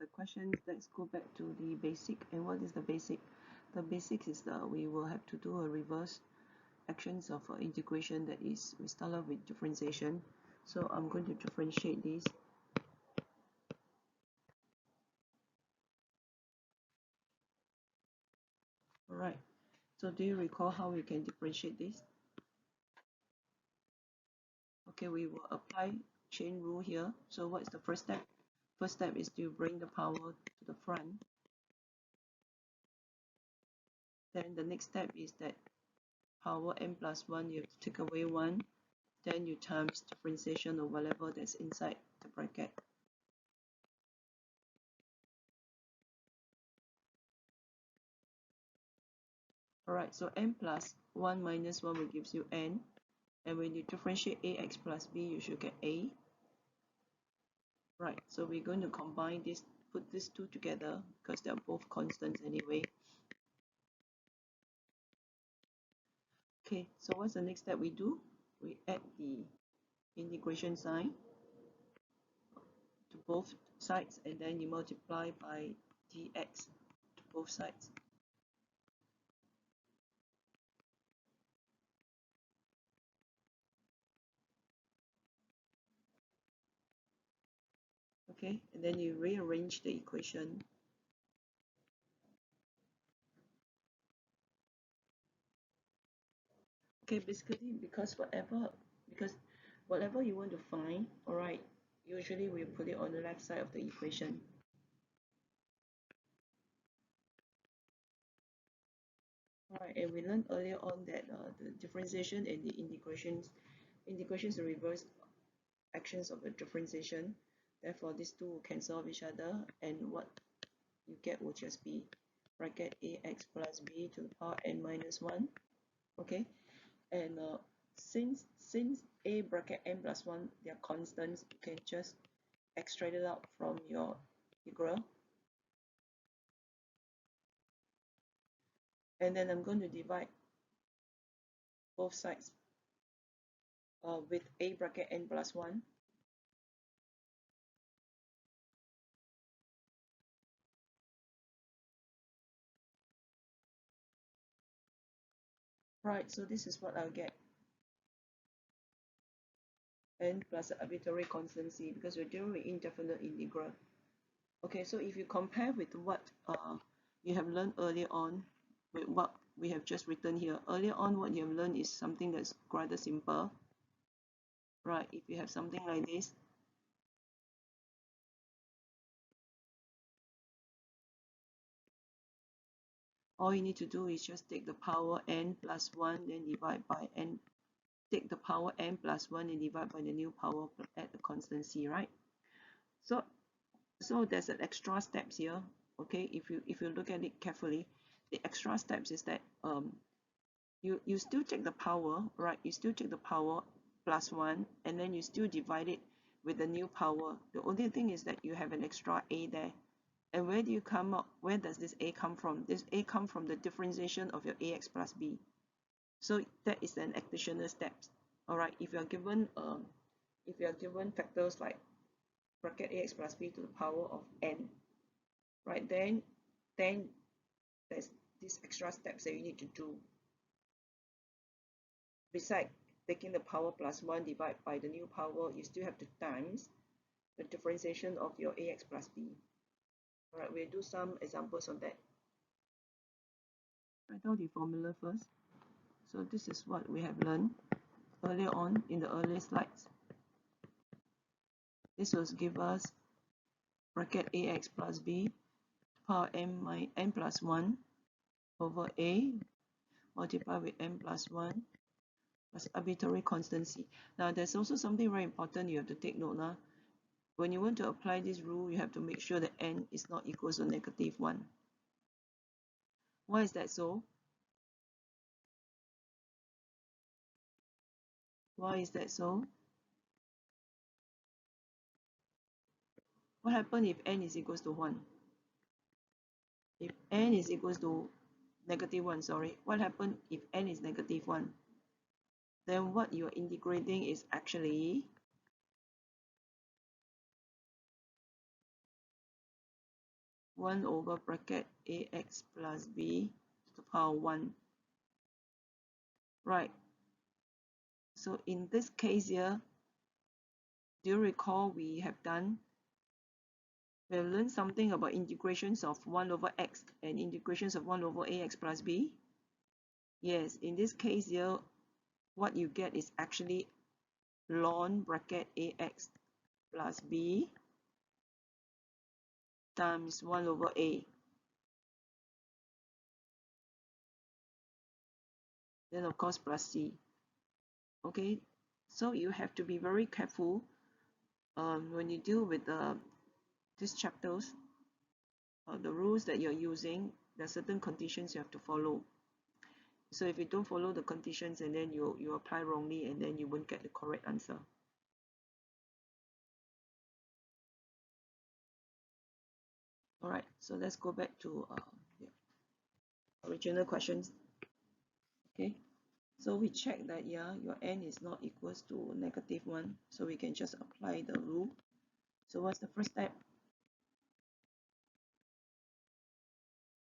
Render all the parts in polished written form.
the question, let's go back to the basic. And what is the basic? The basic is we will have to do a reverse actions of integration. That is, we start off with differentiation. So I'm going to differentiate this. Alright, so do you recall how we can differentiate this? Okay, we will apply chain rule here. So what's the first step? First step is to bring the power to the front. Then the next step is that power n plus 1, you have to take away 1. Then you times differentiation of whatever that's inside the bracket. Alright, so n plus 1 minus 1 will gives you n. And when you differentiate ax plus b, you should get a. Right, so we're going to combine this, put these two together because they're both constants anyway. Okay, so what's the next step we do? We add the integration sign to both sides, and then you multiply by dx to both sides. Okay, and then you rearrange the equation. Okay, basically because whatever you want to find, alright, usually we put it on the left side of the equation. Alright, and we learned earlier on that the differentiation and the integrations are reverse actions of the differentiation. Therefore, these two will cancel off each other, and what you get will just be bracket ax plus b to the power n minus 1. Okay, and since a bracket n plus 1, they are constants, you can just extract it out from your integral. And then I'm going to divide both sides with a bracket n plus 1. Right, so this is what I'll get. N plus arbitrary constancy, because we're dealing with indefinite integral. Okay, so if you compare with what you have learned earlier on with what we have just written here, earlier on what you have learned is something that's rather simple. Right, if you have something like this, all you need to do is just take the power n plus 1, then divide by n. Take the power n plus 1 and divide by the new power at the constancy, right? So there's an extra steps here. Okay, if you look at it carefully, the extra steps is that you still take the power, right? You still take the power plus 1, and then you still divide it with the new power. The only thing is that you have an extra a there. And where do you come up? Where does this a come from? This a come from the differentiation of your ax plus b. So that is an additional step. All right. If you are given factors like bracket ax plus b to the power of n, right? Then there's these extra steps that you need to do. Besides taking the power plus 1 divided by the new power, you still have to times the differentiation of your ax plus b. All right, we'll do some examples on that. Write down the formula first. So this is what we have learned earlier on in the earlier slides. This will give us bracket ax plus b power n plus 1 over a multiplied with n plus 1 plus arbitrary constancy. Now there's also something very important you have to take note now. When you want to apply this rule, you have to make sure that n is not equal to -1. Why is that so? Why is that so? What happens if n is equals to 1? If n is equals to -1, sorry, what happens if n is -1? Then what you're integrating is actually 1 over bracket ax plus b to the power 1. Right. So in this case here, do you recall we have learned something about integrations of 1 over x and integrations of 1 over ax plus b? Yes, in this case here, what you get is actually ln bracket ax plus b times 1 over a. Then of course plus c. Okay, so you have to be very careful when you deal with these chapters. The rules that you're using, there are certain conditions you have to follow. So if you don't follow the conditions and then you apply wrongly, and then you won't get the correct answer. All right, so let's go back to the original questions. Okay, so we check that, yeah, your n is not equals to -1, so we can just apply the rule. So what's the first step?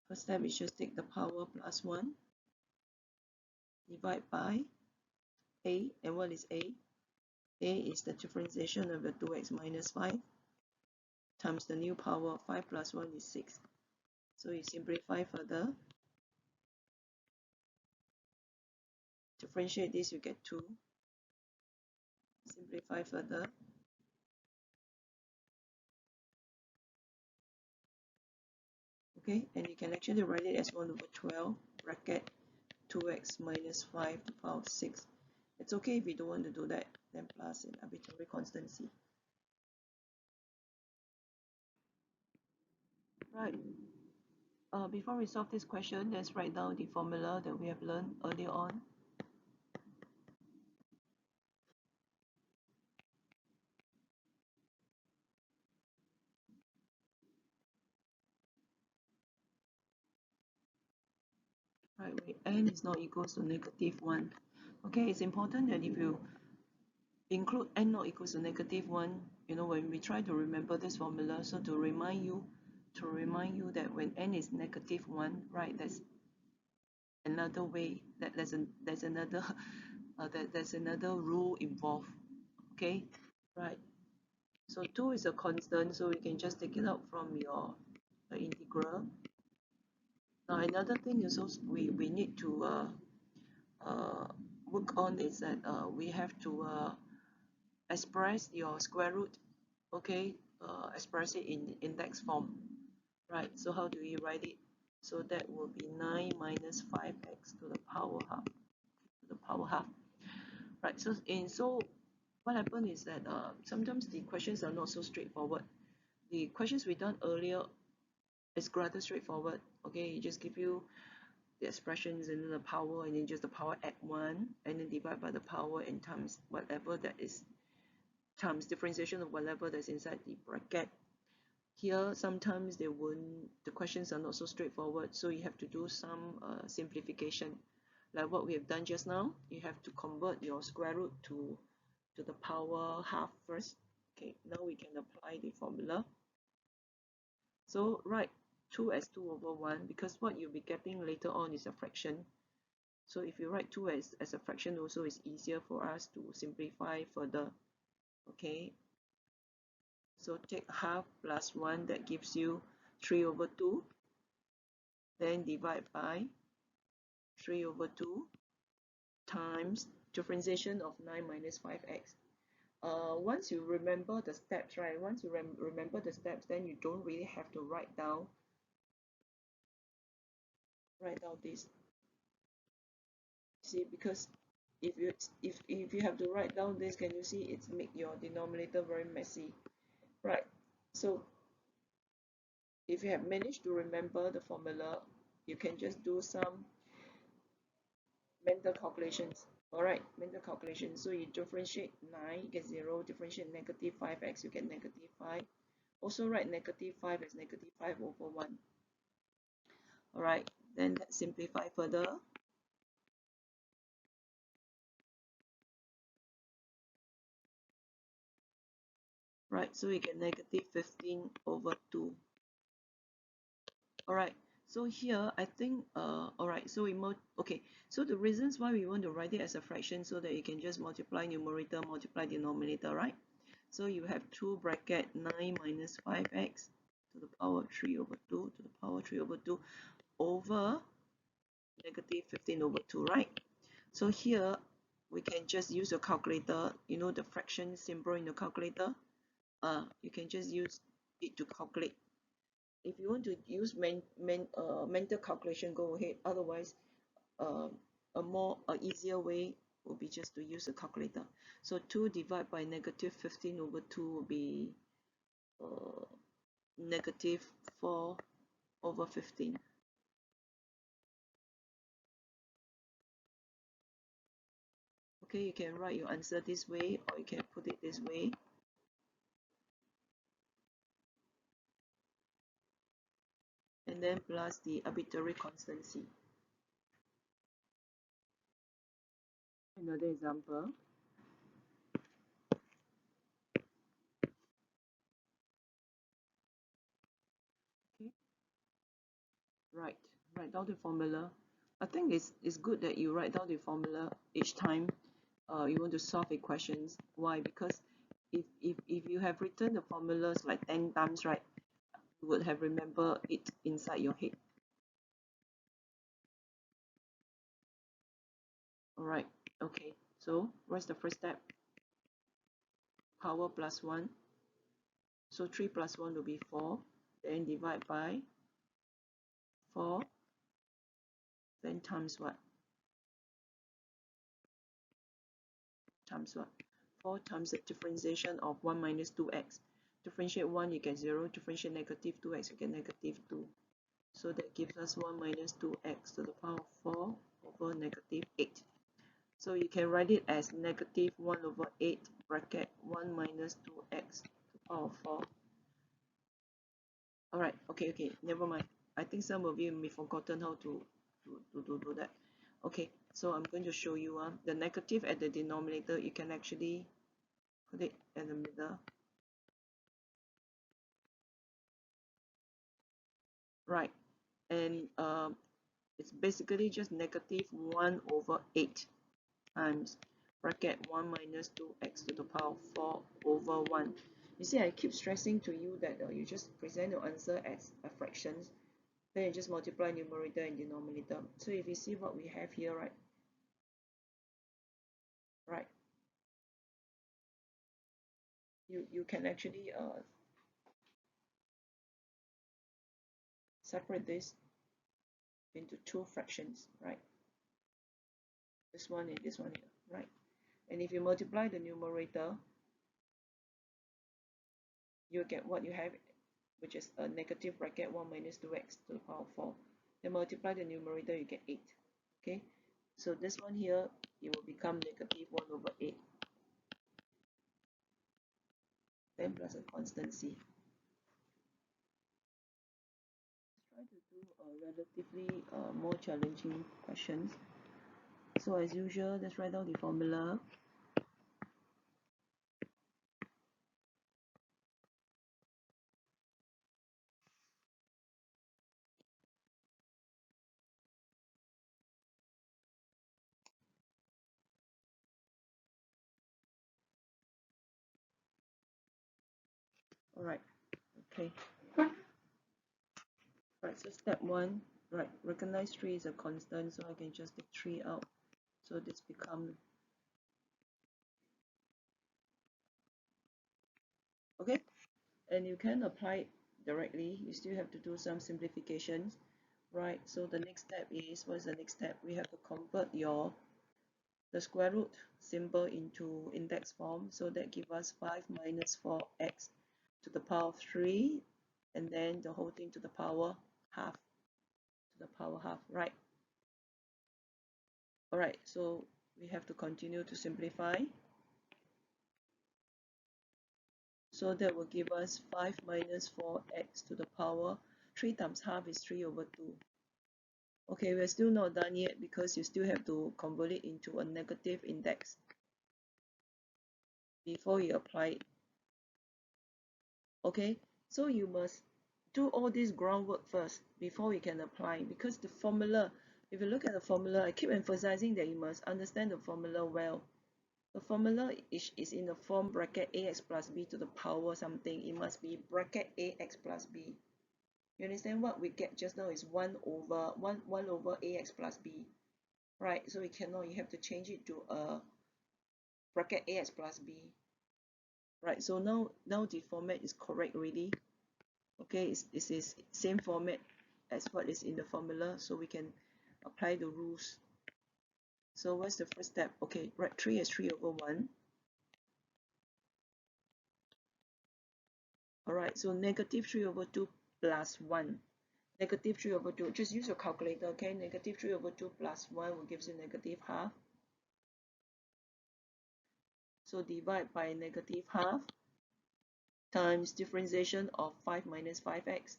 First step is just take the power plus 1, divide by a, and what is a? A is the differentiation of the 2x minus 5 times the new power. 5 plus 1 is 6. So you simplify further. Differentiate this, you get 2. Simplify further. Okay, and you can actually write it as 1 over 12 bracket 2x minus 5 to the power of 6. It's okay if you don't want to do that, then plus an arbitrary constant c. Right. Before we solve this question, let's write down the formula that we have learned earlier on. Right, where n is not equals to -1. Okay, it's important that if you include n not equals to -1, when we try to remember this formula, so to remind you that when n is -1, right, there's another way, that there's another there's another rule involved. Okay, right. So 2 is a constant, so we can just take it out from your integral. Now another thing is also we need to work on is that we have to express your square root. Okay, express it in index form. Right, so how do we write it? So that will be 9 minus 5x to the power half. Right, so what happened is that sometimes the questions are not so straightforward. The questions we done earlier is rather straightforward. Okay, it just give you the expressions and then the power, and then just the power add 1, and then divide by the power and times whatever that is, times differentiation of whatever that's inside the bracket. Here sometimes the questions are not so straightforward, so you have to do some simplification, like what we have done just now. You have to convert your square root to the power half first. Okay, now we can apply the formula. So write 2 as 2 over 1, because what you'll be getting later on is a fraction. So if you write 2 as a fraction also, it's easier for us to simplify further. Okay, so take half plus 1, that gives you 3 over 2. Then divide by 3 over 2 times differentiation of 9 minus 5x. Once you remember the steps, right? Once you remember the steps, then you don't really have to write down this. See, because if you have to write down this, can you see it's make your denominator very messy, right? So if you have managed to remember the formula, you can just do some mental calculations. All right, mental calculation. So you differentiate 9, you get 0. Differentiate negative 5x, you get negative 5. Also write negative 5 as negative 5 over 1. All right, then let's simplify further. Right, so we get negative 15 over 2. All right. So here, I think, all right, so okay, so the reasons why we want to write it as a fraction so that you can just multiply numerator, multiply denominator, right? So you have 2 bracket 9 minus 5x to the power 3 over 2 to the power 3 over 2 over negative 15 over 2, right? So here, we can just use a calculator, you know, the fraction symbol in the calculator. You can just use it to calculate. If you want to use mental calculation, go ahead. Otherwise, uh, a easier way would be just to use a calculator. So 2 divided by negative 15 over 2 will be uh, negative 4 over 15. Okay, you can write your answer this way, or you can put it this way. And then plus the arbitrary constant c. Another example. Okay, right. Write down the formula. I think it's good that you write down the formula each time you want to solve equations. Why? Because if you have written the formulas like 10 times, right, you would have remembered it inside your head. All right. Okay. So what's the first step? Power plus 1. So 3 plus 1 will be 4. Then divide by 4. Then times what? Times what? 4 times the differentiation of 1 minus 2x. Differentiate 1, you get 0. Differentiate negative 2x, you get negative 2. So that gives us 1 minus 2x to the power of 4 over negative 8. So you can write it as negative 1 over 8 bracket 1 minus 2x to the power of 4. Alright, okay, never mind. I think some of you may have forgotten how to do that. Okay, so I'm going to show you the negative at the denominator. You can actually put it in the middle. Right, and it's basically just negative 1 over 8 times bracket 1 minus 2x to the power of 4 over 1. You see, I keep stressing to you that you just present your answer as a fractions, then you just multiply numerator and denominator. So if you see what we have here, right, you can actually separate this into two fractions, right? This one and this one here, right? And if you multiply the numerator, you get what you have, which is a negative bracket 1 minus 2x to the power of 4. Then multiply the numerator, you get 8. Okay, so this one here, it will become negative 1 over 8. Then plus a constant c. Let's try to do relatively more challenging questions. So as usual, let's write down the formula. All right, okay. Right, so step 1, right, recognize 3 is a constant, so I can just take 3 out. So this becomes, okay, and you can apply it directly. You still have to do some simplifications, right? So the next step is, what is the next step? We have to convert the square root symbol into index form. So that gives us 5 minus 4x to the power of 3, and then the whole thing to the power half, right? All right, so we have to continue to simplify. So that will give us 5 minus 4x to the power 3 times half is 3 over 2. Okay, we're still not done yet because you still have to convert it into a negative index before you apply it. Okay, so you must do all this groundwork first before we can apply, because the formula, if you look at the formula, I keep emphasizing that you must understand the formula well. The formula is in the form bracket ax plus b to the power something. It must be bracket ax plus b. You understand what we get just now is 1 over ax plus b, right? So we cannot, you have to change it to a bracket ax plus b, right? So now the format is correct already. Okay, it is same format as what is in the formula, so we can apply the rules. So what's the first step? Okay, write 3 as 3 over 1. Alright, so negative 3 over 2 plus 1. Negative 3 over 2, just use your calculator, okay? Negative 3 over 2 plus 1 will give you negative half. So divide by negative half times differentiation of 5 minus 5x.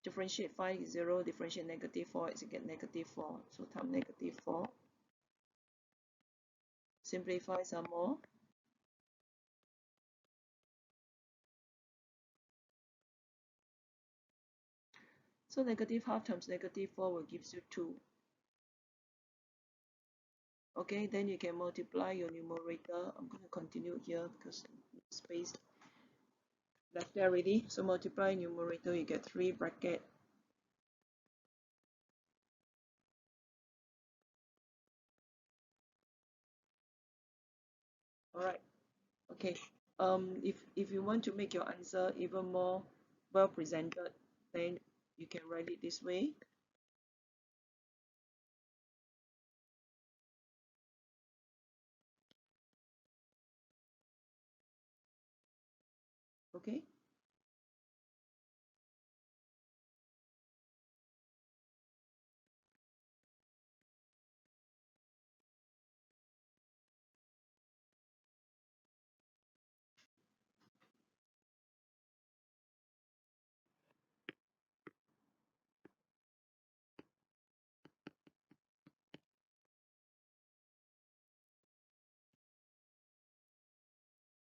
Differentiate 5 is 0, differentiate negative 4 is you get negative 4. So times negative 4. Simplify some more. So negative half times negative 4 will give you 2. Okay, then you can multiply your numerator. I'm going to continue here because space left there already. So multiply numerator, you get 3 bracket. Alright, okay. If you want to make your answer even more well presented, then you can write it this way. Okay.